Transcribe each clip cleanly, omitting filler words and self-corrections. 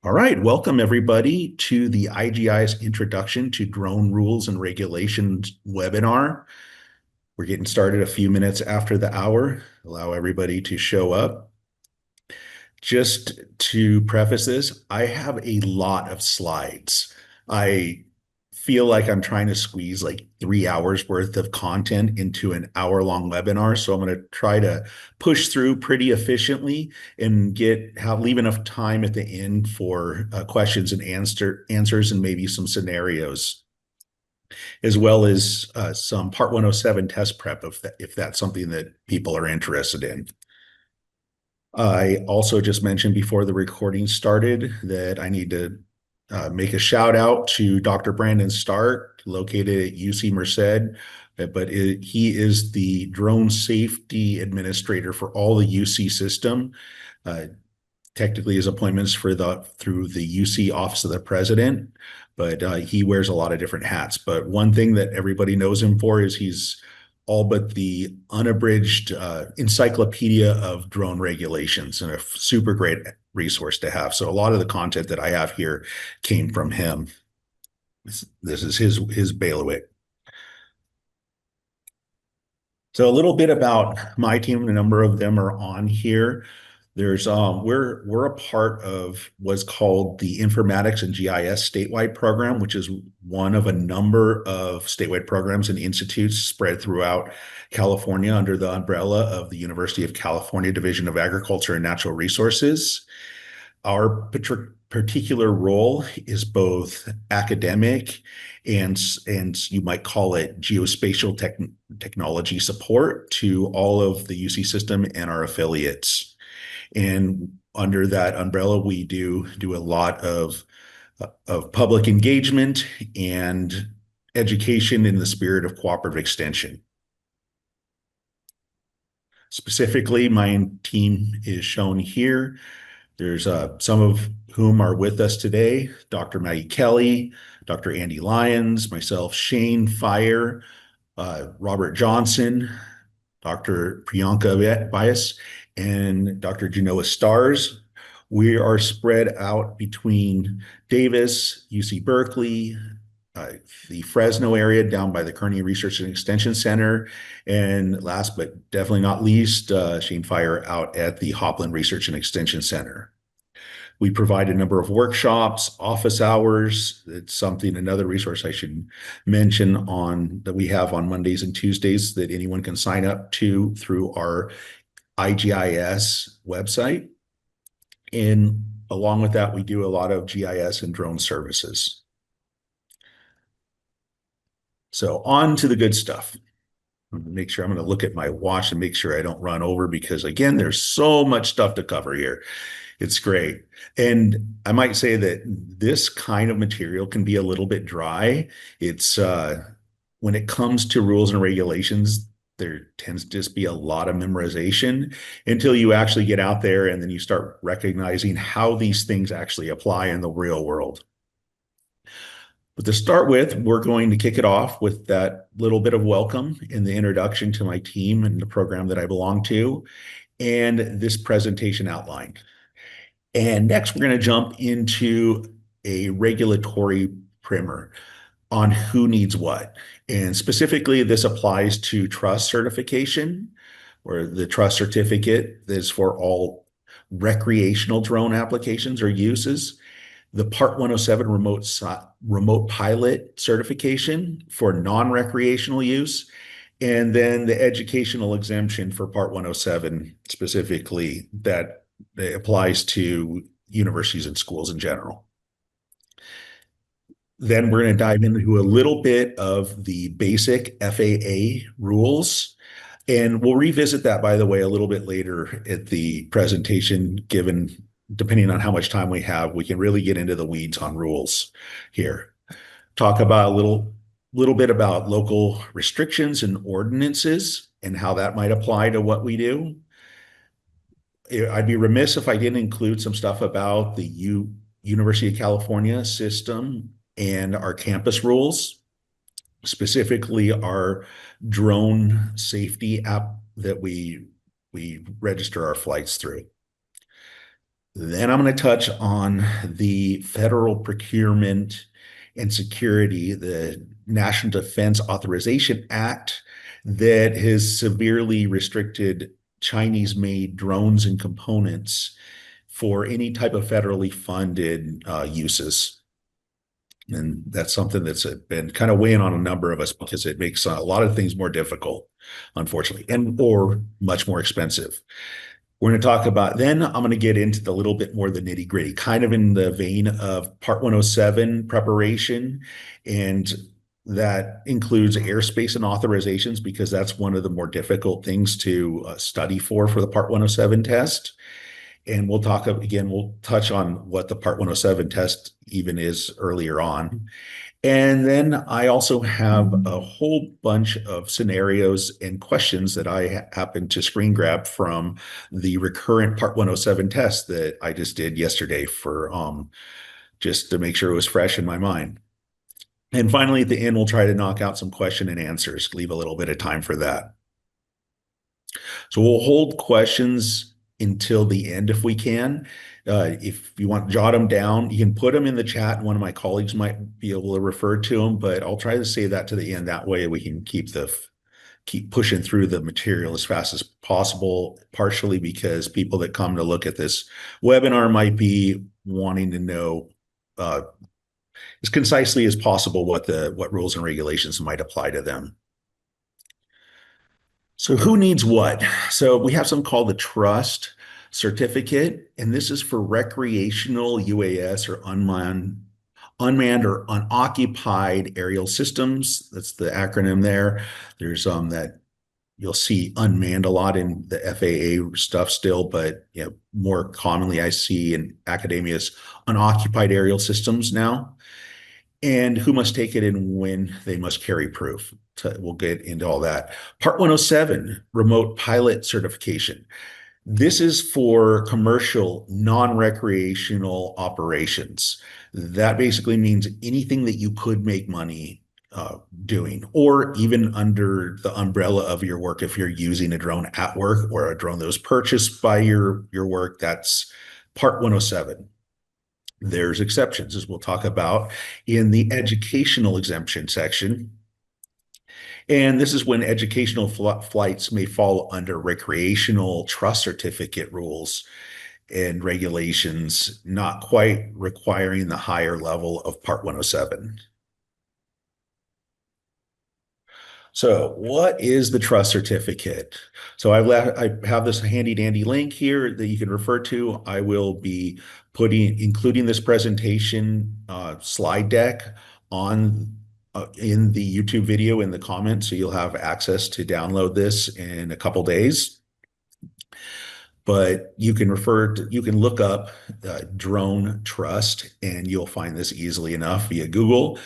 All right, welcome everybody to the IGI's Introduction to Drone Rules and Regulations webinar. We're getting started a few minutes after the hour. Allow everybody to show up. Just to preface this, I have a lot of slides. I feel like I'm trying to squeeze like 3 hours worth of content into an hour-long webinar. So I'm going to try to push through pretty efficiently and leave enough time at the end for questions and answers and maybe some scenarios, as well as some Part 107 test prep if that's something that people are interested in. I also just mentioned before the recording started that I need to make a shout out to Dr. Brandon Stark, located at UC Merced, he is the drone safety administrator for all the UC system. Technically, his appointments through the UC Office of the President, but he wears a lot of different hats. But one thing that everybody knows him for is he's all but the unabridged encyclopedia of drone regulations and a super great resource to have. So a lot of the content that I have here came from him. This is his bailiwick. So a little bit about my team. A number of them are on here. We're a part of what's called the Informatics and GIS statewide program, which is one of a number of statewide programs and institutes spread throughout California under the umbrella of the University of California Division of Agriculture and Natural Resources. Our particular role is both academic and you might call it geospatial technology support to all of the UC system and our affiliates. And under that umbrella, we do a lot of public engagement and education in the spirit of cooperative extension. Specifically, my team is shown here. There's some of whom are with us today: Dr. Maggie Kelly, Dr. Andy Lyons, myself, Shane Fire, Robert Johnson, Dr. Priyanka Bias, and Dr. Genoa Stars. We are spread out between Davis, UC Berkeley, the Fresno area down by the Kearney Research and Extension Center, and last but definitely not least, Shane Fire out at the Hopland Research and Extension Center. We provide a number of workshops, office hours. It's another resource I should mention that we have on Mondays and Tuesdays that anyone can sign up to through our IGIS website. And along with that, we do a lot of GIS and drone services. So on to the good stuff. I'm going to look at my watch and make sure I don't run over because, again, there's so much stuff to cover here. It's great. And I might say that this kind of material can be a little bit dry. It's when it comes to rules and regulations, there tends to just be a lot of memorization until you actually get out there and then you start recognizing how these things actually apply in the real world. But to start with, we're going to kick it off with that little bit of welcome in the introduction to my team and the program that I belong to, and this presentation outline. And next, we're going to jump into a regulatory primer on who needs what. And specifically, this applies to trust certification, or the trust certificate is for all recreational drone applications or uses. The Part 107 remote pilot certification for non-recreational use, and then the educational exemption for Part 107 specifically that applies to universities and schools in general. Then we're going to dive into a little bit of the basic FAA rules, and we'll revisit that, by the way, a little bit later at the presentation, depending on how much time we have, we can really get into the weeds on rules here. Talk about a little bit about local restrictions and ordinances and how that might apply to what we do. I'd be remiss if I didn't include some stuff about the University of California system and our campus rules, specifically our drone safety app that we register our flights through. Then I'm going to touch on the federal procurement and security, the National Defense Authorization Act that has severely restricted Chinese made drones and components for any type of federally funded uses. And that's something that's been kind of weighing on a number of us because it makes a lot of things more difficult, unfortunately, and or much more expensive. We're going to talk about, then I'm going to get into the little bit more the nitty gritty, kind of in the vein of Part 107 preparation. And that includes airspace and authorizations because that's one of the more difficult things to study for the Part 107 test. And we'll talk again, we'll touch on what the Part 107 test even is earlier on. And then I also have a whole bunch of scenarios and questions that I happen to screen grab from the recurrent Part 107 test that I just did yesterday for just to make sure it was fresh in my mind. And finally, at the end, we'll try to knock out some question and answers, leave a little bit of time for that. So we'll hold questions until the end if we can. If you want to jot them down, you can put them in the chat. One of my colleagues might be able to refer to them, but I'll try to save that to the end. That way we can keep pushing through the material as fast as possible, partially because people that come to look at this webinar might be wanting to know as concisely as possible what rules and regulations might apply to them. So who needs what? So we have something called the trust certificate, and this is for recreational UAS or unmanned or unoccupied aerial systems. That's the acronym there. There's that you'll see unmanned a lot in the FAA stuff still, but more commonly I see in academia's unoccupied aerial systems now. And who must take it and when they must carry proof. So we'll get into all that. Part 107, remote pilot certification. This is for commercial, non-recreational operations. That basically means anything that you could make money doing, or even under the umbrella of your work. If you're using a drone at work or a drone that was purchased by your work, that's Part 107. There's exceptions, as we'll talk about in the educational exemption section. And this is when educational flights may fall under recreational trust certificate rules and regulations, not quite requiring the higher level of Part 107. So what is the trust certificate? So I have this handy dandy link here that you can refer to. I will be including this presentation slide deck on in the YouTube video in the comments, so you'll have access to download this in a couple days. But you can look up drone trust and you'll find this easily enough via Google.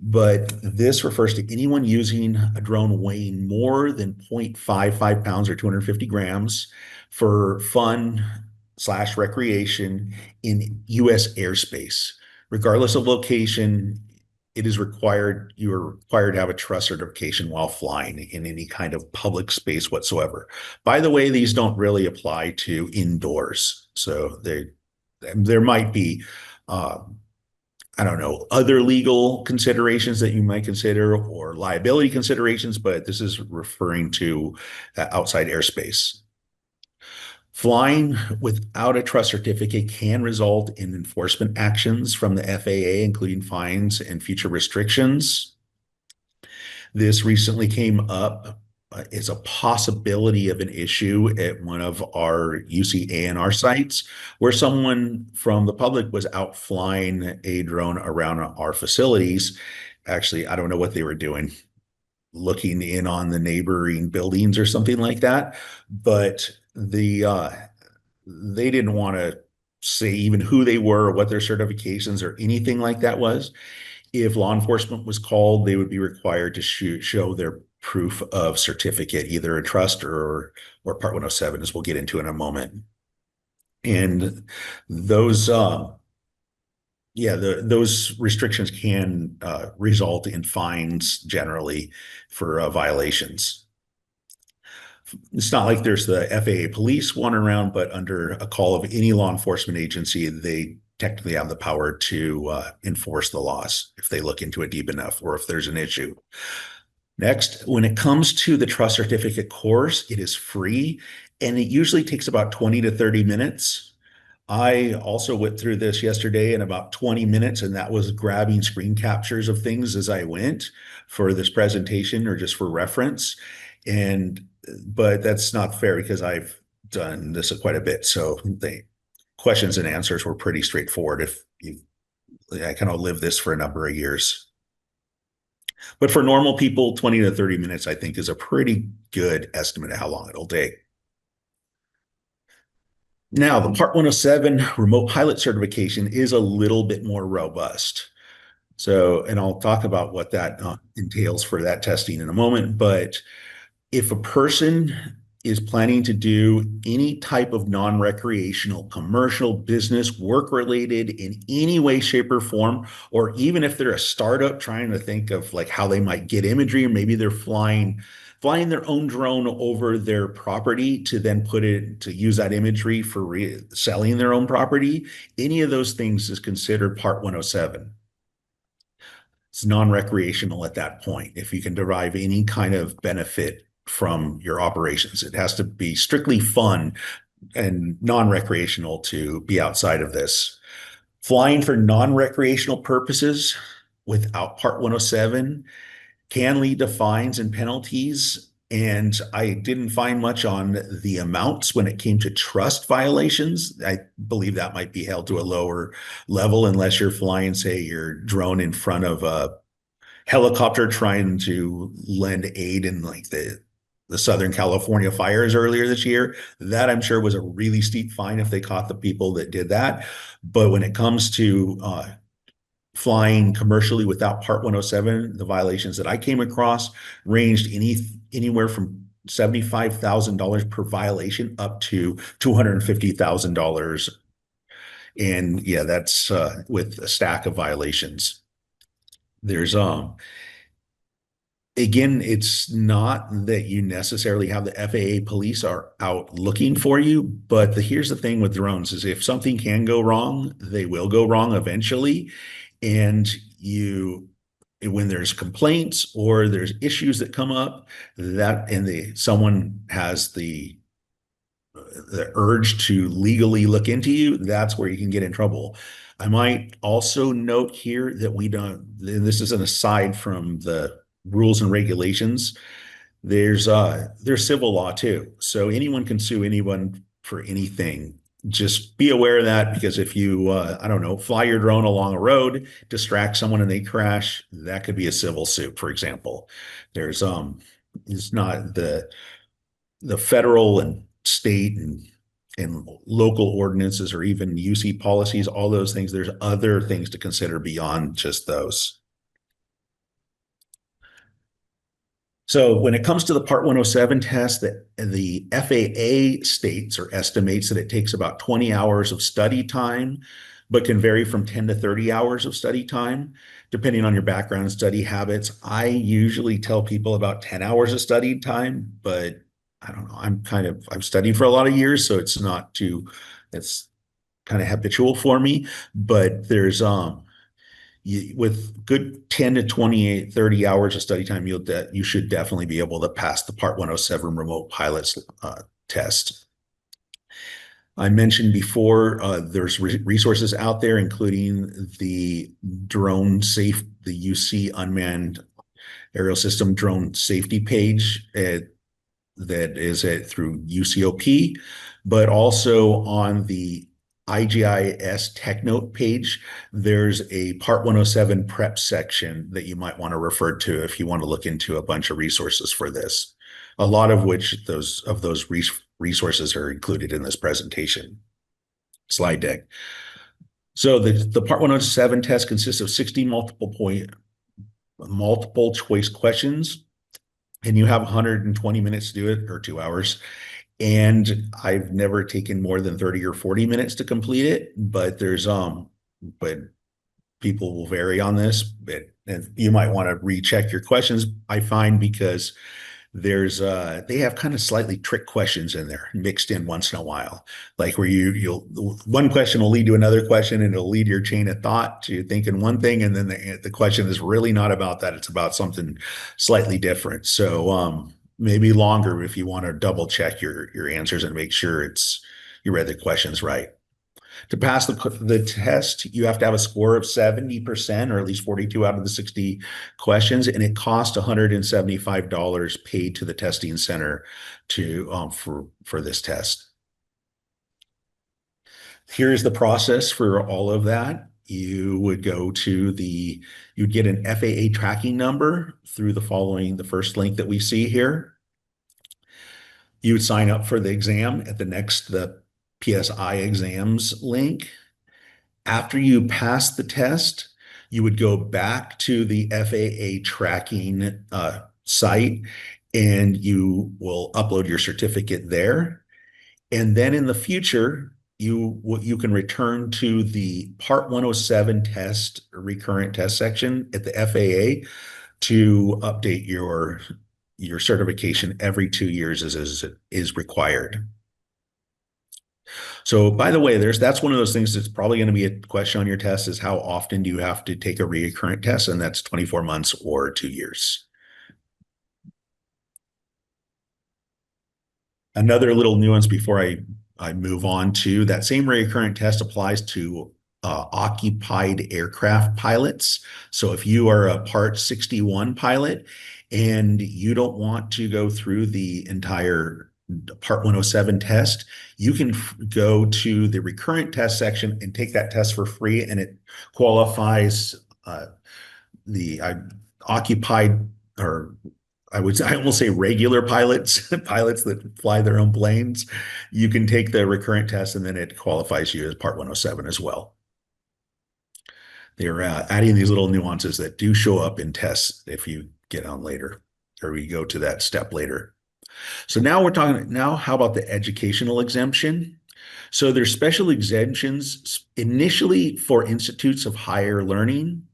But this refers to anyone using a drone weighing more than 0.55 pounds or 250 grams for fun/recreation in U.S. airspace. Regardless of location, you're required to have a trust certification while flying in any kind of public space whatsoever. By the way, these don't really apply to indoors. So there might be I don't know, other legal considerations that you might consider or liability considerations, but this is referring to outside airspace. Flying without a trust certificate can result in enforcement actions from the FAA, including fines and future restrictions. This recently came up as a possibility of an issue at one of our UCANR sites where someone from the public was out flying a drone around our facilities. Actually, I don't know what they were doing, looking in on the neighboring buildings or something like that, but they didn't want to say even who they were or what their certifications or anything like that was. If law enforcement was called, they would be required to show their proof of certificate, either a trust or Part 107, as we'll get into in a moment. And those those restrictions can result in fines generally for violations. It's not like there's the FAA police one around, but under a call of any law enforcement agency, they technically have the power to enforce the laws if they look into it deep enough or if there's an issue. Next, when it comes to the trust certificate course, it is free and it usually takes about 20 to 30 minutes. I also went through this yesterday in about 20 minutes, and that was grabbing screen captures of things as I went for this presentation or just for reference. And but that's not fair because I've done this quite a bit. So the questions and answers were pretty straightforward if you I kind of lived this for a number of years. But for normal people, 20 to 30 minutes, I think, is a pretty good estimate of how long it'll take. Now, the Part 107 remote pilot certification is a little bit more robust. So, and I'll talk about what that entails for that testing in a moment. But if a person is planning to do any type of non-recreational, commercial, business, work-related in any way, shape, or form, or even if they're a startup trying to think of like how they might get imagery, or maybe they're flying their own drone over their property to then put it to use that imagery for selling their own property, any of those things is considered Part 107. It's non-recreational at that point. If you can derive any kind of benefit from your operations, it has to be strictly fun and non-recreational to be outside of this. Flying for non-recreational purposes without Part 107 can lead to fines and penalties. And I didn't find much on the amounts when it came to trust violations. I believe that might be held to a lower level unless you're flying, say, your drone in front of a helicopter trying to lend aid in like the Southern California fires earlier this year. That I'm sure was a really steep fine if they caught the people that did that. But when it comes to flying commercially without Part 107, the violations that I came across ranged anywhere from $75,000 per violation up to $250,000. And yeah, that's with a stack of violations. There's again, it's not that you necessarily have the FAA police are out looking for you, but here's the thing with drones is if something can go wrong, they will go wrong eventually. And when there's complaints or there's issues that come up someone has the urge to legally look into you, that's where you can get in trouble. I might also note here that we don't, this is an aside from the rules and regulations. There's civil law too. So anyone can sue anyone for anything. Just be aware of that because if you, I don't know, fly your drone along a road, distract someone and they crash, that could be a civil suit, for example. It's not the federal and state and local ordinances or even UC policies, all those things. There's other things to consider beyond just those. So when it comes to the Part 107 test, the FAA states or estimates that it takes about 20 hours of study time, but can vary from 10 to 30 hours of study time, depending on your background and study habits. I usually tell people about 10 hours of study time, but I don't know. I've studied for a lot of years, so it's kind of habitual for me, but there's with good 10 to 28, 30 hours of study time, you should definitely be able to pass the Part 107 remote pilots test. I mentioned before, there's resources out there, including the UC Unmanned Aerial System Drone Safety page that is through UCOP, but also on the IGIS Tech Note page, there's a Part 107 prep section that you might want to refer to if you want to look into a bunch of resources for this. A lot of which those resources are included in this presentation slide deck. So the Part 107 test consists of 60 multiple choice questions, and you have 120 minutes to do it, or 2 hours. And I've never taken more than 30 or 40 minutes to complete it, but but people will vary on this. And you might want to recheck your questions, I find, because They have kind of slightly trick questions in there mixed in once in a while, like where you'll one question will lead to another question and it'll lead your chain of thought to thinking one thing, and then the question is really not about that. It's about something slightly different. So maybe longer if you want to double check your answers and make sure you read the questions right. To pass the test, you have to have a score of 70% or at least 42 out of the 60 questions, and it costs $175 paid to the testing center for this test. Here's the process for all of that. You'd get an FAA tracking number through the first link that we see here. You would sign up for the exam at the PSI exams link. After you pass the test, you would go back to the FAA tracking site and you will upload your certificate there. And then in the future, you can return to the Part 107 test, recurrent test section at the FAA to update your certification every 2 years as is required. So by the way, that's one of those things that's probably going to be a question on your test is how often do you have to take a recurrent test? And that's 24 months or 2 years. Another little nuance before I move on to that same recurrent test applies to occupied aircraft pilots. So if you are a Part 61 pilot and you don't want to go through the entire Part 107 test, you can go to the recurrent test section and take that test for free, and it qualifies the occupied, or I will say regular pilots, pilots that fly their own planes. You can take the recurrent test, and then it qualifies you as Part 107 as well. They're adding these little nuances that do show up in tests if you get on later, or we go to that step later. So now how about the educational exemption? So there's special exemptions initially for institutes of higher learning.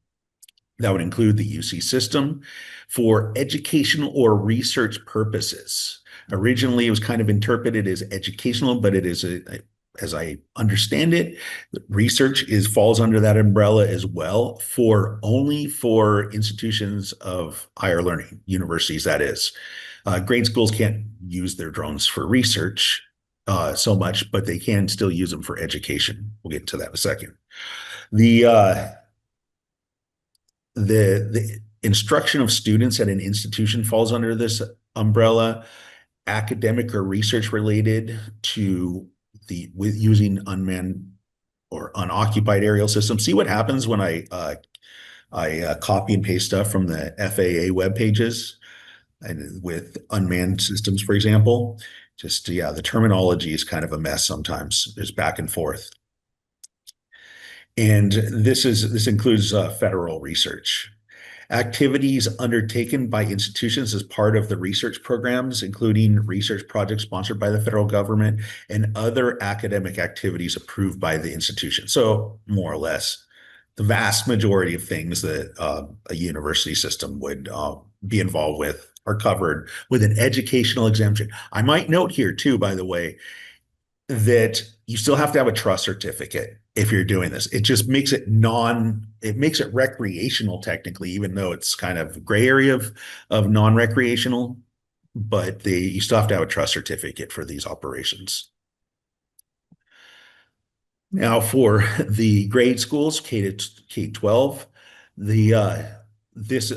That would include the UC system for educational or research purposes. Originally, it was kind of interpreted as educational, but it is, as I understand it, research falls under that umbrella as well, only for institutions of higher learning, universities, that is. Grade schools can't use their drones for research so much, but they can still use them for education. We'll get to that in a second. The instruction of students at an institution falls under this umbrella, academic or research related to with using unmanned or unoccupied aerial systems. See what happens when I copy and paste stuff from the FAA web pages and with unmanned systems, for example. The terminology is kind of a mess sometimes. There's back and forth. And this includes federal research. Activities undertaken by institutions as part of the research programs, including research projects sponsored by the federal government and other academic activities approved by the institution. So more or less, the vast majority of things that a university system would be involved with are covered with an educational exemption. I might note here too, by the way, that you still have to have a trust certificate if you're doing this. It just makes it recreational technically, even though it's kind of gray area of non-recreational, but you still have to have a trust certificate for these operations. Now for the grade schools, K-12, this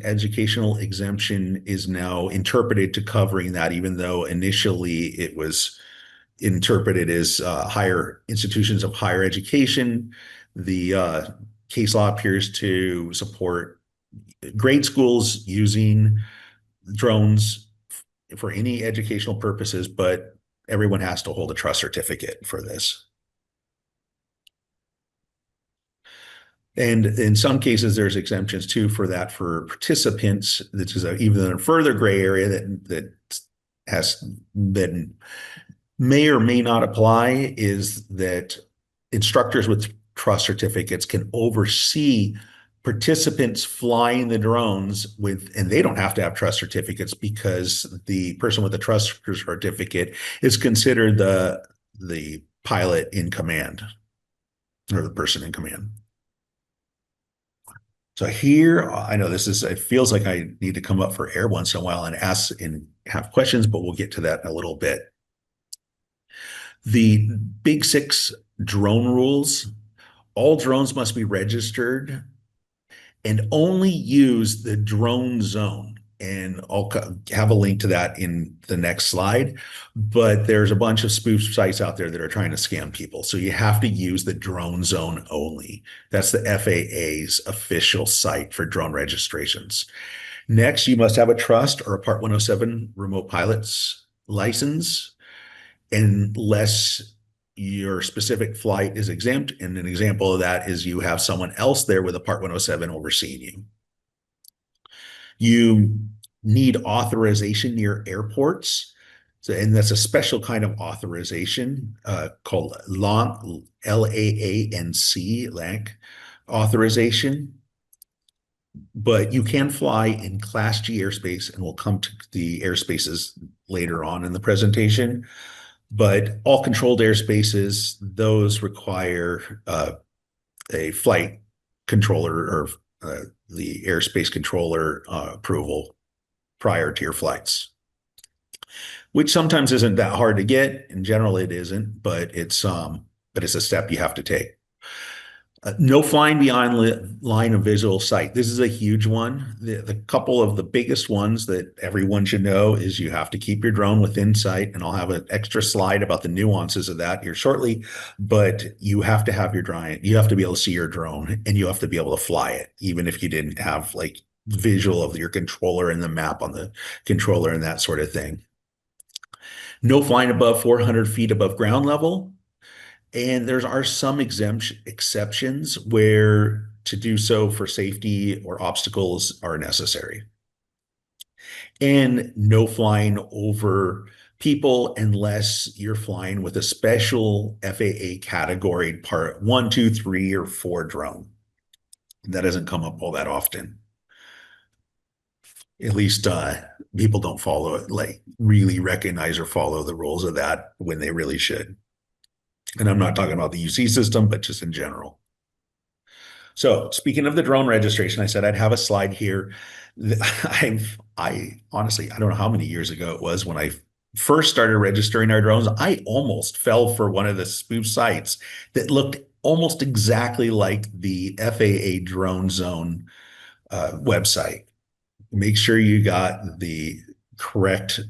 educational exemption is now interpreted to covering that, even though initially it was interpreted as higher institutions of higher education. The case law appears to support grade schools using drones for any educational purposes, but everyone has to hold a trust certificate for this. And in some cases, there's exemptions too for that for participants. This is even a further gray area that has been may or may not apply, is that instructors with trust certificates can oversee participants flying the drones with, and they don't have to have trust certificates because the person with the trust certificate is considered the pilot in command or the person in command. So here, I know it feels like I need to come up for air once in a while and ask and have questions, but we'll get to that in a little bit. The big six drone rules, all drones must be registered and only use the drone zone. And I'll have a link to that in the next slide. But there's a bunch of spoof sites out there that are trying to scam people. So you have to use the drone zone only. That's the FAA's official site for drone registrations. Next, you must have a trust or a Part 107 remote pilot's license, unless your specific flight is exempt. And an example of that is you have someone else there with a Part 107 overseeing you. You need authorization near airports. So, and that's a special kind of authorization called LAANC, LANC authorization. But you can fly in Class G airspace, and we'll come to the airspaces later on in the presentation. But all controlled airspaces, those require a flight controller or the airspace controller approval prior to your flights, which sometimes isn't that hard to get. In general, it isn't, but it's a step you have to take. No flying beyond line of visual sight. This is a huge one. The couple of the biggest ones that everyone should know is you have to keep your drone within sight, and I'll have an extra slide about the nuances of that here shortly. But you have to have your drone. You have to be able to see your drone, and you have to be able to fly it, even if you didn't have like visual of your controller and the map on the controller and that sort of thing. No flying above 400 feet above ground level. And there are some exceptions where to do so for safety or obstacles are necessary. And no flying over people unless you're flying with a special FAA category Part 1, 2, 3, or 4 drone. That doesn't come up all that often. At least people don't follow it, like really recognize or follow the rules of that when they really should. And I'm not talking about the UC system, but just in general. So speaking of the drone registration, I said I'd have a slide here. I honestly, I don't know how many years ago it was when I first started registering our drones. I almost fell for one of the spoof sites that looked almost exactly like the FAA drone zone website. Make sure you got the correct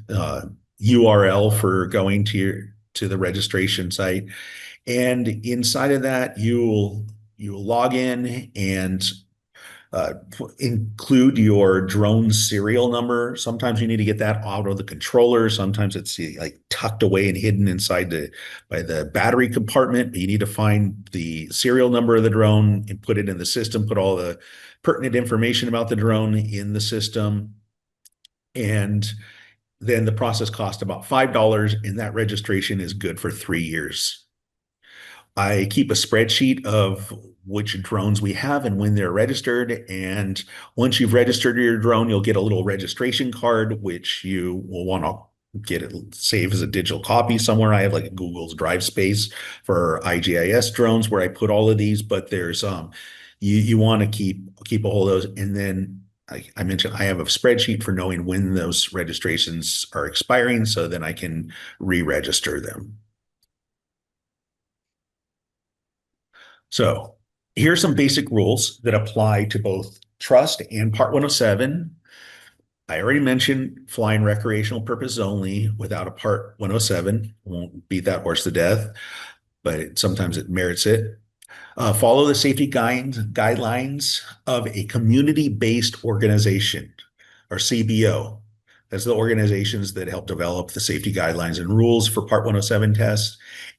URL for going to the registration site. And inside of that, you'll log in and include your drone serial number. Sometimes you need to get that out of the controller. Sometimes it's like tucked away and hidden inside by the battery compartment. But you need to find the serial number of the drone and put it in the system, put all the pertinent information about the drone in the system. And then the process costs about $5, and that registration is good for 3 years. I keep a spreadsheet of which drones we have and when they're registered. And once you've registered your drone, you'll get a little registration card, which you will want to get it save as a digital copy somewhere. I have like a Google's Drive space for IGIS drones where I put all of these, but there's you want to keep a hold of those. And then I mentioned I have a spreadsheet for knowing when those registrations are expiring, so then I can re-register them. So here's some basic rules that apply to both trust and Part 107. I already mentioned flying recreational purpose only without a Part 107. Won't beat that horse to death, but sometimes it merits it. Follow the safety guidelines of a community-based organization, or CBO. That's the organizations that help develop the safety guidelines and rules for Part 107 tests.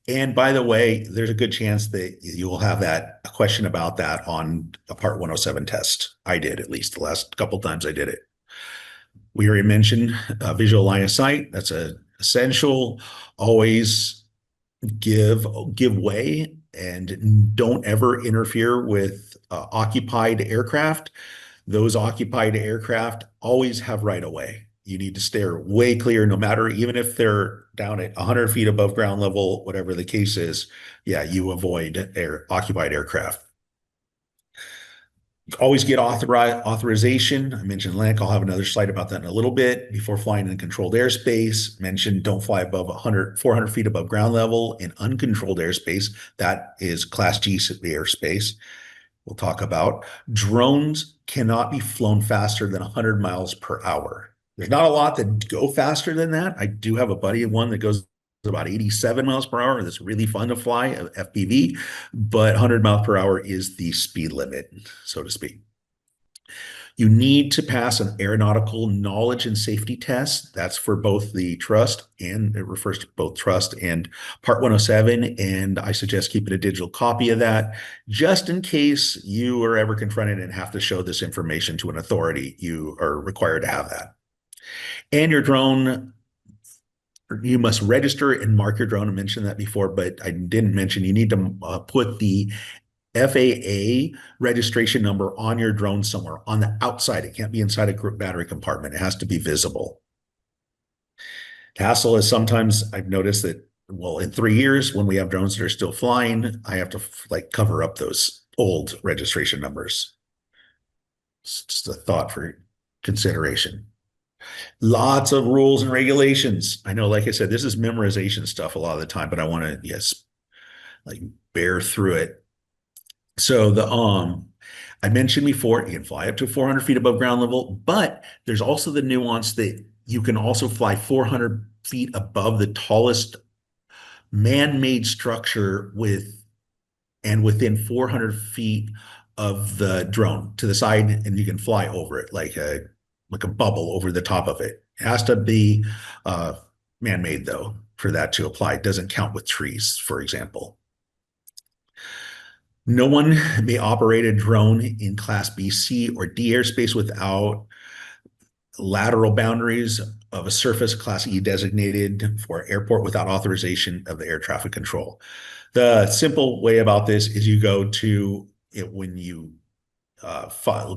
And by the way, there's a good chance that you will have a question about that on a Part 107 test. I did, at least the last couple times I did it. We already mentioned visual line of sight. That's essential. Always give way and don't ever interfere with occupied aircraft. Those occupied aircraft always have right of way. You need to steer way clear, no matter, even if they're down at 100 feet above ground level, whatever the case is. Yeah, you avoid occupied aircraft. Always get authorization. I mentioned LANC. I'll have another slide about that in a little bit. Before flying in controlled airspace, mentioned don't fly above 400 feet above ground level in uncontrolled airspace. That is Class G airspace. We'll talk about drones cannot be flown faster than 100 miles per hour. There's not a lot that go faster than that. I do have a buddy of one that goes about 87 miles per hour. That's really fun to fly, FPV, but 100 miles per hour is the speed limit, so to speak. You need to pass an aeronautical knowledge and safety test. That's for both the trust, and it refers to both trust and Part 107. And I suggest keeping a digital copy of that just in case you are ever confronted and have to show this information to an authority. You are required to have that. And your drone, you must register and mark your drone. I mentioned that before, but I didn't mention you need to put the FAA registration number on your drone somewhere on the outside. It can't be inside a battery compartment. It has to be visible. Hassle is sometimes I've noticed that, well, in 3 years, when we have drones that are still flying, I have to like cover up those old registration numbers. It's just a thought for consideration. Lots of rules and regulations. I know, like I said, this is memorization stuff a lot of the time, but I want to, yes, like bear through it. So I mentioned before, you can fly up to 400 feet above ground level, but there's also the nuance that you can also fly 400 feet above the tallest man-made structure within 400 feet of the drone to the side, and you can fly over it like a bubble over the top of it. It has to be man-made though for that to apply. It doesn't count with trees, for example. No one may operate a drone in Class B, C, or D airspace without lateral boundaries of a surface Class E designated for airport without authorization of the air traffic control. The simple way about this is you go to it when you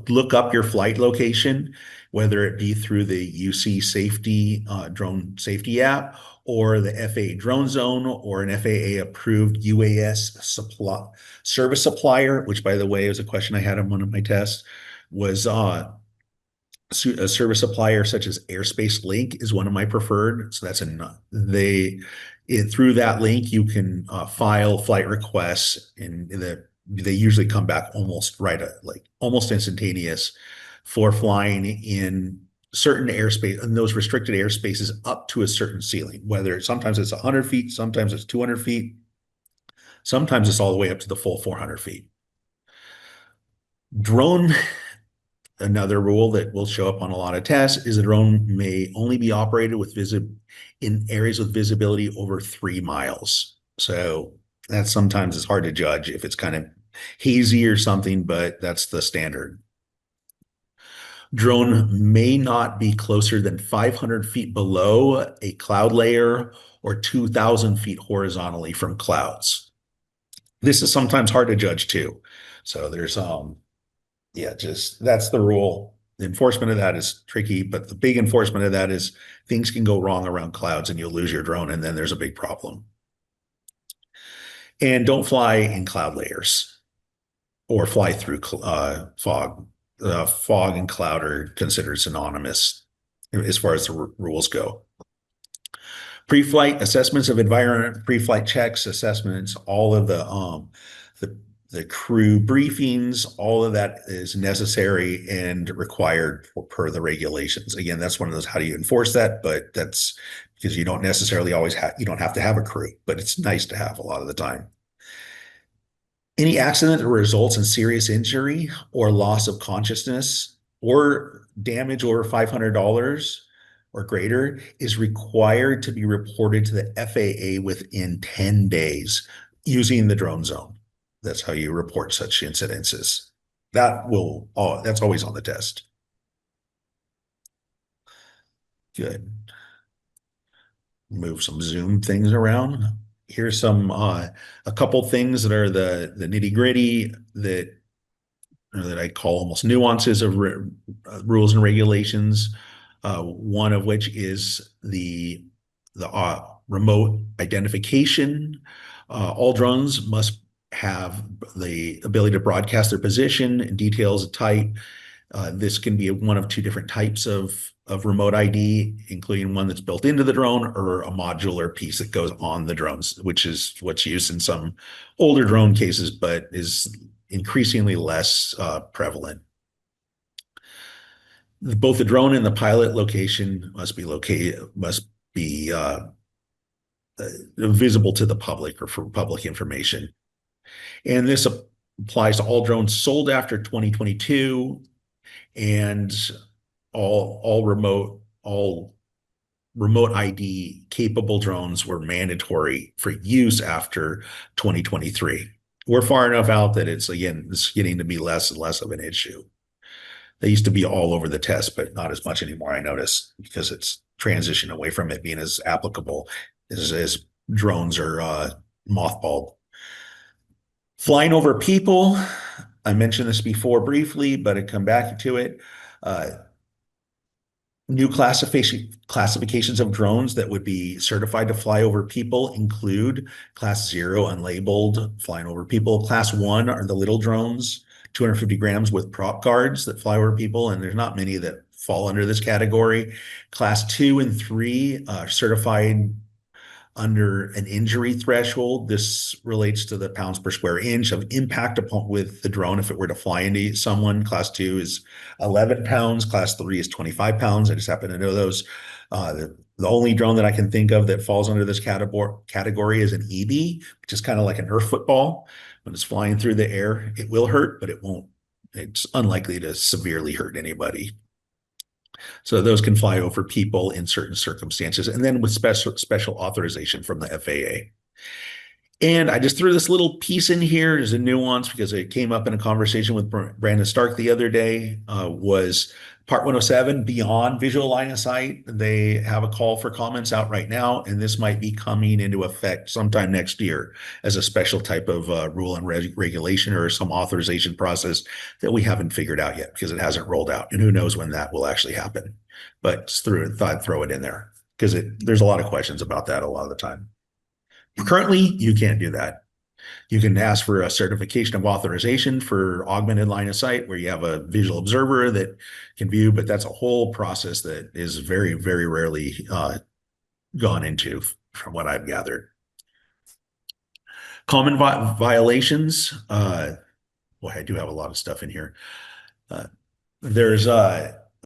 look up your flight location, whether it be through the UC safety drone safety app or the FAA drone zone or an FAA approved UAS service supplier, which by the way is a question I had on one of my tests, was a service supplier such as Airspace Link is one of my preferred. So that's through that link you can file flight requests, and they usually come back almost almost instantaneous for flying in certain airspace and those restricted airspaces up to a certain ceiling. Whether sometimes it's 100 feet, sometimes it's 200 feet, sometimes it's all the way up to the full 400 feet. Drone. Another rule that will show up on a lot of tests is a drone may only be operated in areas with visibility over 3 miles. So that sometimes is hard to judge if it's kind of hazy or something, but that's the standard. Drone may not be closer than 500 feet below a cloud layer or 2,000 feet horizontally from clouds. This is sometimes hard to judge too. So there's that's the rule. The enforcement of that is tricky, but the big enforcement of that is things can go wrong around clouds and you'll lose your drone, and then there's a big problem. And don't fly in cloud layers or fly through fog. Fog and cloud are considered synonymous as far as the rules go. Pre-flight assessments of environment, pre-flight checks, assessments, all of the crew briefings, all of that is necessary and required per the regulations. Again, that's one of those, how do you enforce that? But that's because you don't necessarily always you don't have to have a crew, but it's nice to have a lot of the time. Any accident that results in serious injury or loss of consciousness or damage over $500 or greater is required to be reported to the FAA within 10 days using the drone zone. That's how you report such incidences. That's always on the test. Good. Move some Zoom things around. Here's some a couple things that are the nitty gritty that I call almost nuances of rules and regulations. One of which is the remote identification. All drones must have the ability to broadcast their position and details of type. This can be one of two different types of remote ID, including one that's built into the drone or a modular piece that goes on the drones, which is what's used in some older drone cases, but is increasingly less prevalent. Both the drone and the pilot location must be visible to the public or for public information. And this applies to all drones sold after 2022 and all remote ID capable drones were mandatory for use after 2023. We're far enough out that it's getting to be less and less of an issue. They used to be all over the test, but not as much anymore, I notice, because it's transitioned away from it being as applicable as drones are mothballed. Flying over people, I mentioned this before briefly, but I come back to it. Uh, New classifications of drones that would be certified to fly over people include Class 0, unlabeled, flying over people. Class 1 are the little drones, 250 grams with prop guards that fly over people, and there's not many that fall under this category. Class 2 and 3 are certified under an injury threshold. This relates to the pounds per square inch of impact upon with the drone if it were to fly into someone. Class 2 is 11 pounds. Class 3 is 25 pounds. I just happen to know those. The only drone that I can think of that falls under this category is an EB, which is kind of like an Nerf football. When it's flying through the air, it will hurt, but it won't. It's unlikely to severely hurt anybody. So those can fly over people in certain circumstances, and then with special authorization from the FAA. And I just threw this little piece in here as a nuance because it came up in a conversation with Brandon Stark the other day, was Part 107, beyond visual line of sight. They have a call for comments out right now, and this might be coming into effect sometime next year as a special type of rule and regulation or some authorization process that we haven't figured out yet because it hasn't rolled out. And who knows when that will actually happen. But thought I'd throw it in there because there's a lot of questions about that a lot of the time. Currently, you can't do that. You can ask for a certification of authorization for augmented line of sight where you have a visual observer that can view, but that's a whole process that is very, very rarely gone into from what I've gathered. Common violations. Boy, I do have a lot of stuff in here. There's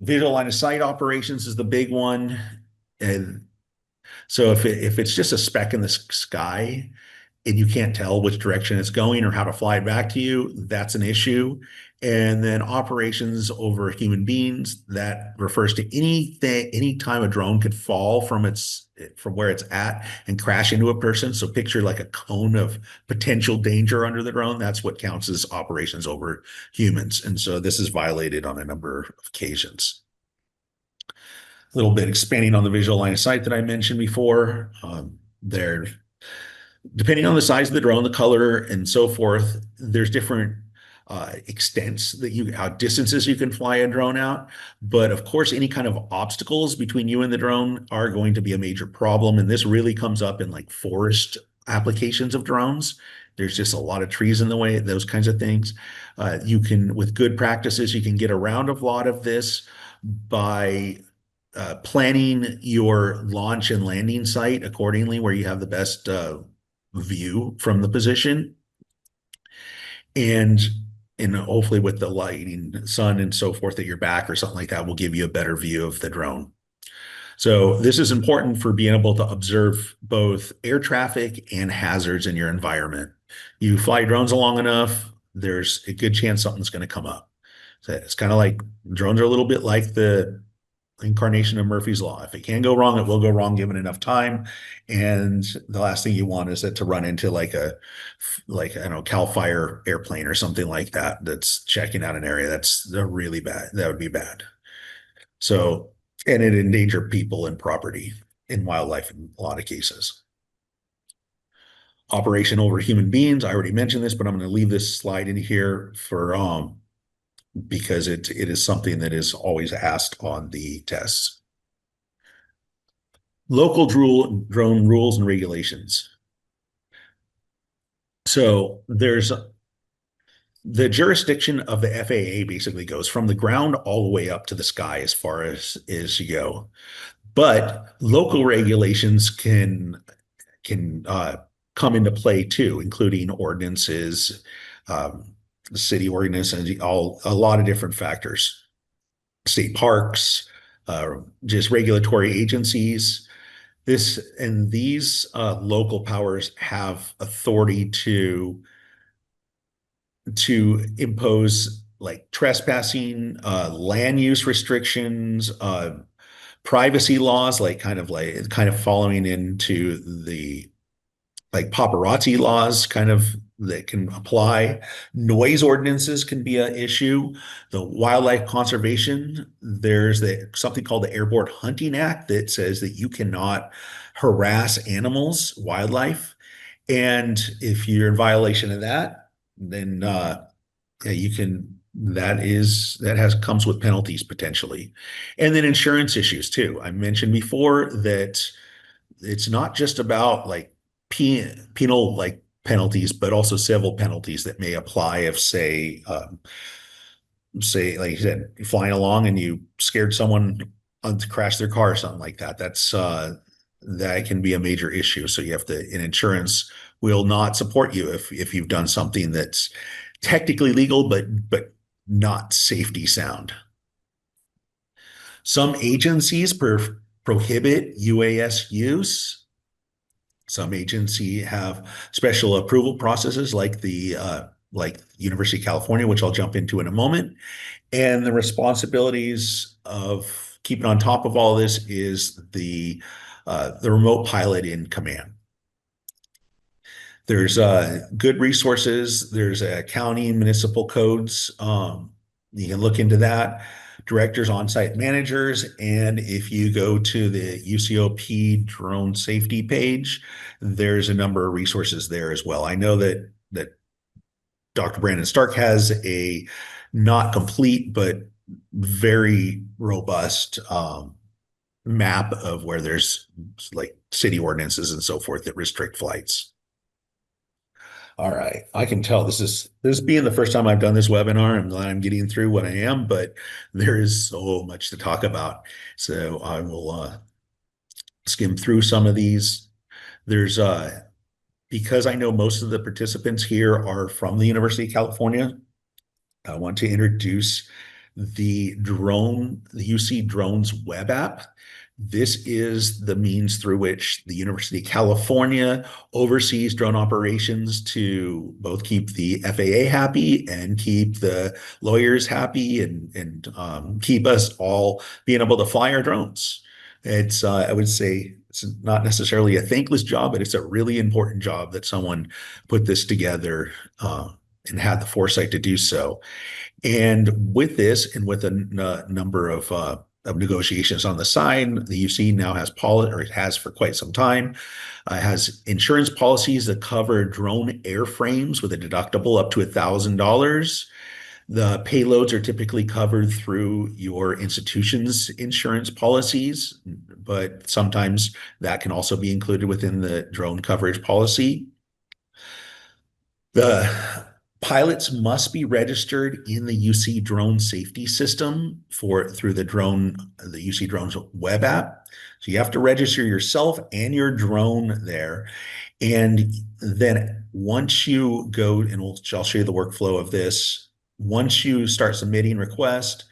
visual line of sight operations is the big one. And so if it's just a speck in the sky, and you can't tell which direction it's going or how to fly it back to you, that's an issue. And then operations over human beings, that refers to any time a drone could fall from where it's at and crash into a person. So picture like a cone of potential danger under the drone. That's what counts as operations over humans. And so this is violated on a number of occasions. A little bit expanding on the visual line of sight that I mentioned before. There Depending on the size of the drone, the color, and so forth, there's different extents how distances you can fly a drone out. But of course, any kind of obstacles between you and the drone are going to be a major problem. And this really comes up in like forest applications of drones. There's just a lot of trees in the way, those kinds of things. With good practices, you can get around a lot of this by planning your launch and landing site accordingly, where you have the best view from the position, and hopefully with the lighting, sun and so forth at your back or something like that will give you a better view of the drone. So this is important for being able to observe both air traffic and hazards in your environment. You fly drones long enough, there's a good chance something's going to come up. So it's kind of like drones are a little bit like the incarnation of Murphy's Law. If it can go wrong, it will go wrong given enough time. And the last thing you want is to run into like I don't know, Cal Fire airplane or something like that that's checking out an area. That's really bad. That would be bad. So, and it endanger people and property and wildlife in a lot of cases. operation over human beings. I already mentioned this, but I'm going to leave this slide in here for because it is something that is always asked on the tests. Local drone rules and regulations. So there's the jurisdiction of the FAA basically goes from the ground all the way up to the sky as far as you go. But local regulations can come into play too, including ordinances, um, city ordinances, all a lot of different factors. State parks, just regulatory agencies. These local powers have authority to impose like trespassing, land use restrictions, privacy laws, like kind of following into the like paparazzi laws kind of that can apply. Noise ordinances can be an issue. The wildlife conservation, there's something called the Airborne Hunting Act that says that you cannot harass animals, wildlife. And if you're in violation of that, then yeah, you can that has comes with penalties potentially. And then insurance issues too. I mentioned before that it's not just about like penal like penalties, but also civil penalties that may apply if, say, like you said, you're flying along and you scared someone to crash their car or something like that. That can be a major issue. So you have to, and insurance will not support you if you've done something that's technically legal, but not safety sound. Some agencies prohibit UAS use. Some agencies have special approval processes like University of California, which I'll jump into in a moment. And the responsibilities of keeping on top of all this is the remote pilot in command. There's good resources. There's county and municipal codes. You can look into that. Directors, on-site managers, and if you go to the UCOP drone safety page, there's a number of resources there as well. I know that Dr. Brandon Stark has a not complete but very robust map of where there's like city ordinances and so forth that restrict flights. All right. I can tell this being the first time I've done this webinar. I'm glad I'm getting through what I am, but there is so much to talk about. So I will skim through some of these. There's because I know most of the participants here are from the University of California, I want to introduce the UC Drones web app. This is the means through which the University of California oversees drone operations to both keep the FAA happy and keep the lawyers happy and keep us all being able to fly our drones. It's I would say it's not necessarily a thankless job, but it's a really important job that someone put this together and had the foresight to do so. And with this, and with a number of negotiations on the side, the UC now has or it has for quite some time, has insurance policies that cover drone airframes with a deductible up to $1,000. The payloads are typically covered through your institution's insurance policies, but sometimes that can also be included within the drone coverage policy. The pilots must be registered in the UC drone safety system through the UC drones web app. So you have to register yourself and your drone there. And then once you go, and I'll show you the workflow of this. Once you start submitting requests,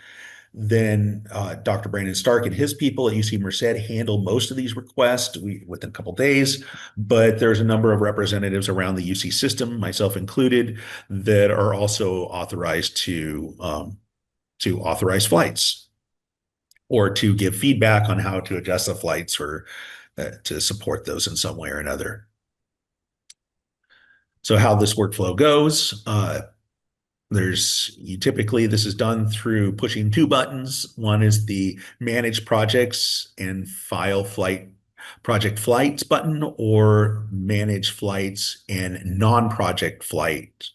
then Dr. Brandon Stark and his people at UC Merced handle most of these requests within a couple of days, but there's a number of representatives around the UC system, myself included, that are also authorized to authorize flights or to give feedback on how to adjust the flights or to support those in some way or another. So how this workflow goes, typically this is done through pushing two buttons. One is the manage projects and file flight project flights button or manage flights and non-project flight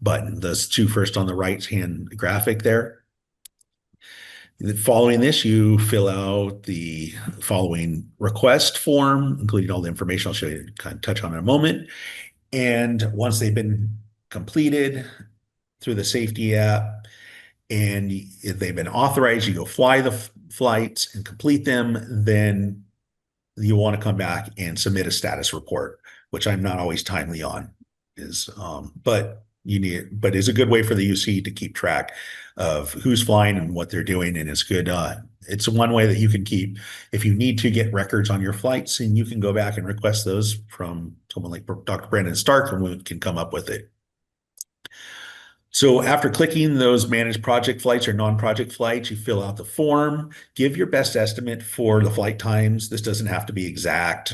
button. Those two first on the right-hand graphic there. Following this, you fill out the following request form, including all the information I'll show you, kind of touch on in a moment. And once they've been completed through the safety app and if they've been authorized, you go fly the flights and complete them, then you want to come back and submit a status report, which I'm not always timely on, but is a good way for the UC to keep track of who's flying and what they're doing, and it's good. It's one way that you can keep if you need to get records on your flights, and you can go back and request those from someone like Dr. Brandon Stark, and we can come up with it. So after clicking those manage project flights or non-project flights, you fill out the form, give your best estimate for the flight times. This doesn't have to be exact,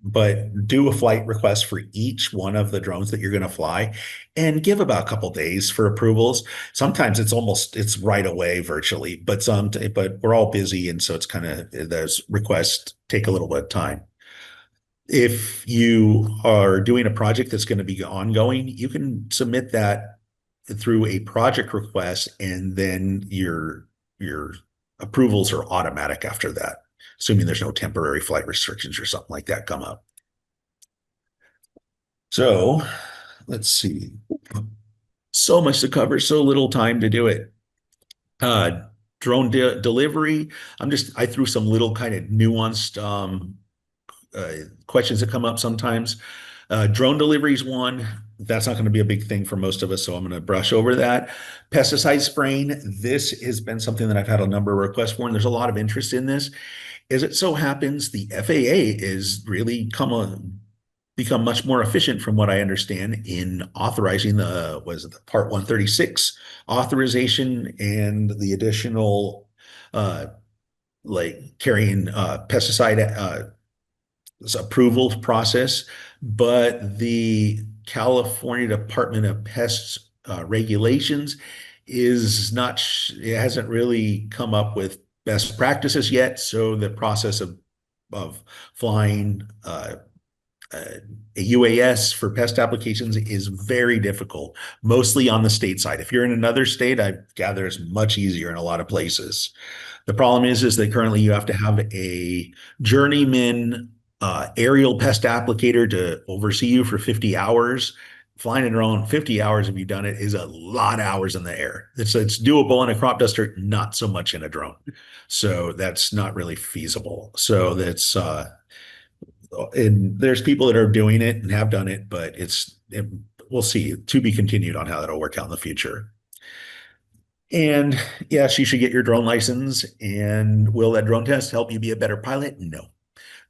but do a flight request for each one of the drones that you're going to fly and give about a couple days for approvals. Sometimes it's right away virtually, but we're all busy. And so it's kind of, those requests take a little bit of time. If you are doing a project that's going to be ongoing, you can submit that through a project request, and then your approvals are automatic after that, assuming there's no temporary flight restrictions or something like that come up. So let's see. So much to cover, so little time to do it. Drone delivery. I threw some little kind of nuanced questions that come up sometimes. Drone delivery is one. That's not going to be a big thing for most of us, so I'm going to brush over that. Pesticide spraying. This has been something that I've had a number of requests for, and there's a lot of interest in this. As it so happens, the FAA is really become much more efficient, from what I understand, in authorizing the Part 136 authorization and the additional like carrying pesticide approval process. But the California Department of Pests regulations it hasn't really come up with best practices yet. So the process of flying a UAS for pest applications is very difficult, mostly on the state side. If you're in another state, I gather it's much easier in a lot of places. The problem is that currently you have to have a journeyman aerial pest applicator to oversee you for 50 hours. Flying a drone 50 hours, if you've done it, is a lot of hours in the air. It's doable in a crop duster, not so much in a drone. So that's not really feasible. So and there's people that are doing it and have done it, but we'll see, to be continued on how that'll work out in the future. And yes, you should get your drone license. And will that drone test help you be a better pilot? No.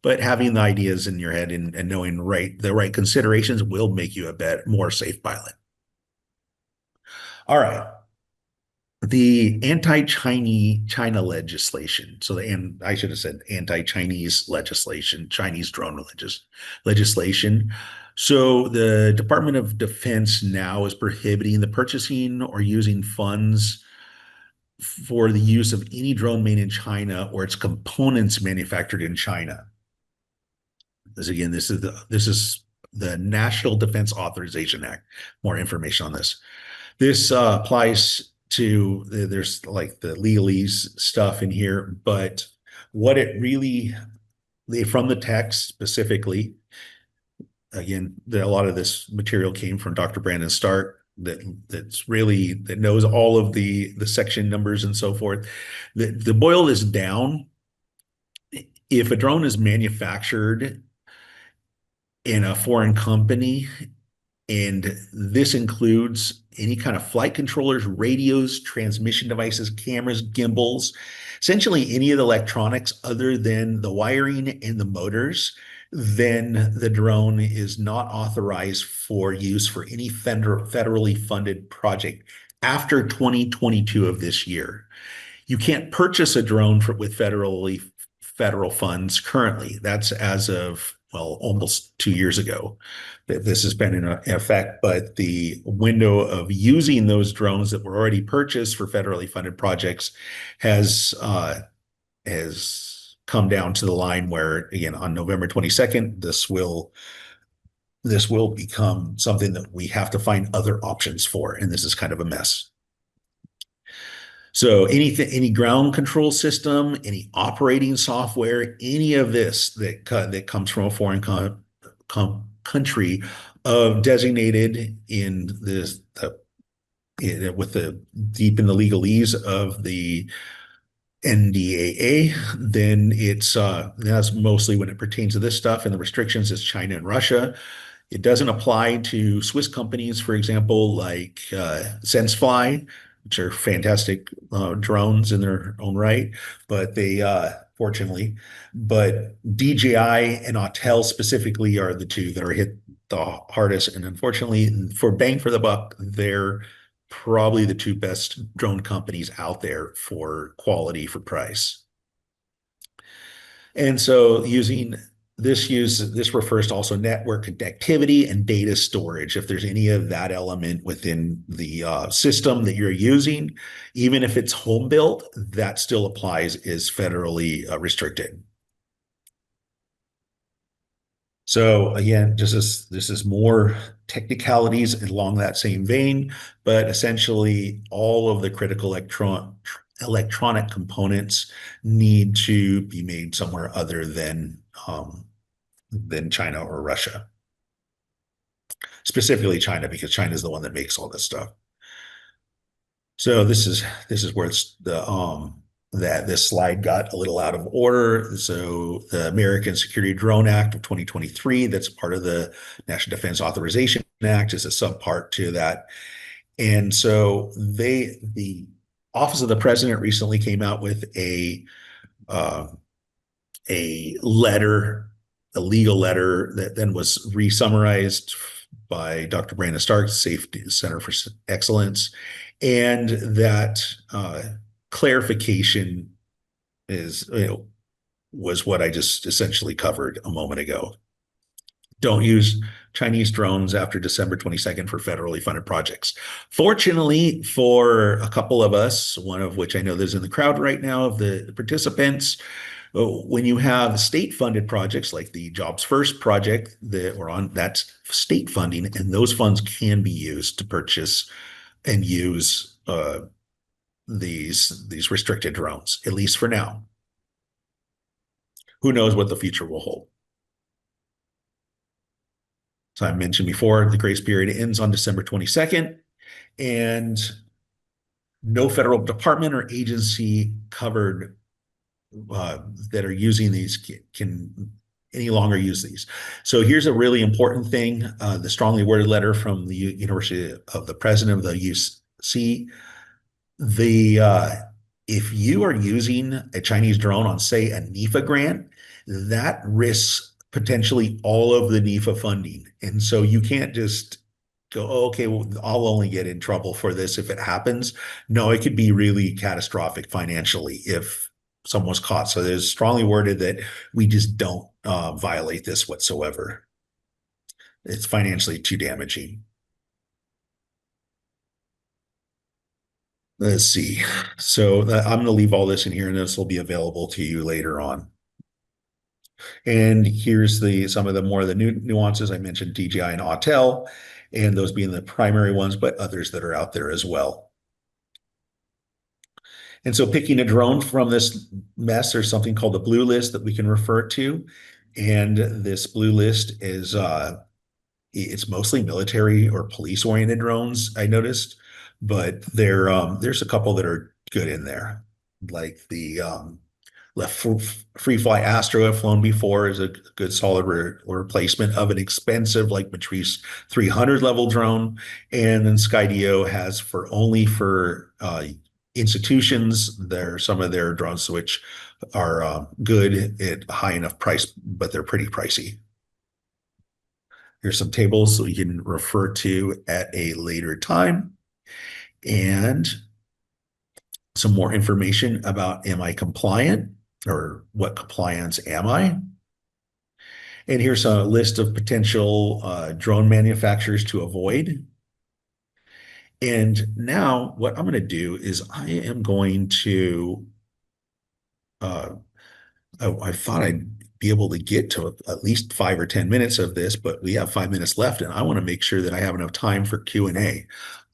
But having the ideas in your head and knowing the right considerations will make you a more safe pilot. All right. The anti-China legislation. And I should have said anti-Chinese legislation, Chinese drone legislation. So the Department of Defense now is prohibiting the purchasing or using funds for the use of any drone made in China or its components manufactured in China. This is the National Defense Authorization Act. More information on this. This applies to, there's like the legalese stuff in here, but what it really, from the text specifically, again, a lot of this material came from Dr. Brandon Stark, that knows all of the section numbers and so forth. The boil this down. If a drone is manufactured in a foreign company, and this includes any kind of flight controllers, radios, transmission devices, cameras, gimbals, essentially any of the electronics other than the wiring and the motors, then the drone is not authorized for use for any federally funded project after 2022 of this year. You can't purchase a drone with federal funds currently. That's as of, well, almost 2 years ago that this has been in effect, but the window of using those drones that were already purchased for federally funded projects has come down to the line where, again, on November 22nd, this will become something that we have to find other options for, and this is kind of a mess. So anything, any ground control system, any operating software, any of this that comes from a foreign country designated in this with the deep in the legalese of the NDAA, then that's mostly when it pertains to this stuff, and the restrictions is China and Russia. It doesn't apply to Swiss companies, for example, like SenseFly, which are fantastic drones in their own right, but fortunately, but DJI and Autel specifically are the two that are hit the hardest. And unfortunately, for bang for the buck, they're probably the two best drone companies out there for quality for price. And so this refers to also network connectivity and data storage. If there's any of that element within the system that you're using, even if it's home built, that still applies, is federally restricted. So again, this is more technicalities along that same vein, but essentially all of the critical electronic components need to be made somewhere other than China or Russia. Specifically China, because China is the one that makes all this stuff. So this is where it's that this slide got a little out of order. So the American Security Drone Act of 2023, that's part of the National Defense Authorization Act, is a subpart to that. And so the Office of the President recently came out with a letter, a legal letter that then was re-summarized by Dr. Brandon Stark, Safety Center for Excellence, and that clarification was what I just essentially covered a moment ago. Don't use Chinese drones after December 22nd for federally funded projects. Fortunately for a couple of us, one of which I know there's in the crowd right now of the participants, when you have state-funded projects like the Jobs First project that's state funding, and those funds can be used to purchase and use these restricted drones, at least for now. Who knows what the future will hold? So I mentioned before, the grace period ends on December 22nd, and no federal department or agency covered that are using these can any longer use these. So here's a really important thing, the strongly worded letter from the University of the President of the UC. If you are using a Chinese drone on, say, a NIFA grant, that risks potentially all of the NIFA funding. And so you can't just go, oh, okay, well, I'll only get in trouble for this if it happens. No, it could be really catastrophic financially if someone's caught. So there's strongly worded that we just don't violate this whatsoever. It's financially too damaging. Let's see. So I'm going to leave all this in here, and this will be available to you later on. And here's some of the more of the nuances. I mentioned DJI and Autel, and those being the primary ones, but others that are out there as well. And so picking a drone from this mess, there's something called the blue list that we can refer to. And this blue list is it's mostly military or police oriented drones, I noticed, but there's a couple that are good in there, like the Free Fly Astro I've flown before is a good solid replacement of an expensive like Matrice 300 level drone. And then Skydio has only for institutions, some of their drones which are good at high enough price, but they're pretty pricey. Here's some tables so you can refer to at a later time, and some more information about am I compliant, or what compliance am I? And here's a list of potential drone manufacturers to avoid. And now what I'm going to do is I am going to I thought I'd be able to get to at least 5 or 10 minutes of this, but we have 5 minutes left, and I want to make sure that I have enough time for Q&A.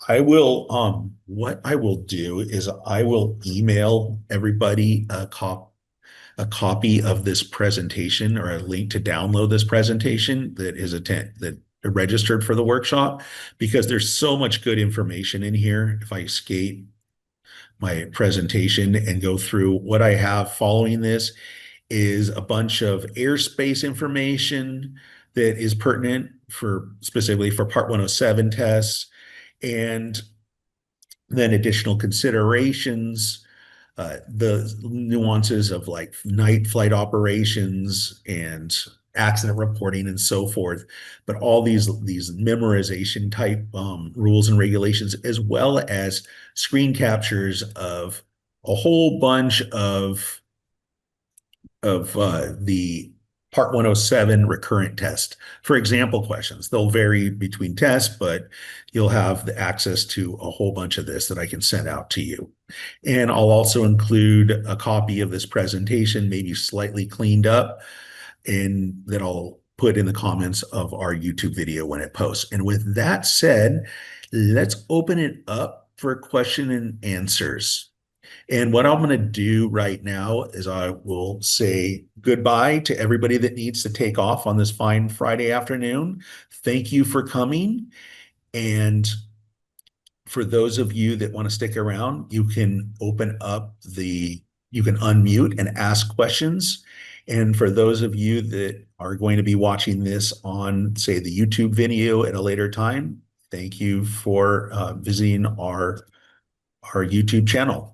What I will do is I will email everybody a copy of this presentation or a link to download this presentation that registered for the workshop, because there's so much good information in here. If I escape my presentation and go through what I have following this is a bunch of airspace information that is pertinent for specifically for Part 107 tests, and then additional considerations, the nuances of like night flight operations and accident reporting and so forth, but all these memorization type rules and regulations, as well as screen captures of a whole bunch of the Part 107 recurrent test. For example, questions. They'll vary between tests, but you'll have the access to a whole bunch of this that I can send out to you. And I'll also include a copy of this presentation, maybe slightly cleaned up, and that I'll put in the comments of our YouTube video when it posts. And with that said, let's open it up for question and answers. And what I'm going to do right now is I will say goodbye to everybody that needs to take off on this fine Friday afternoon. Thank you for coming. And for those of you that want to stick around, you can you can unmute and ask questions. And for those of you that are going to be watching this on, say, the YouTube video at a later time, thank you for visiting our YouTube channel.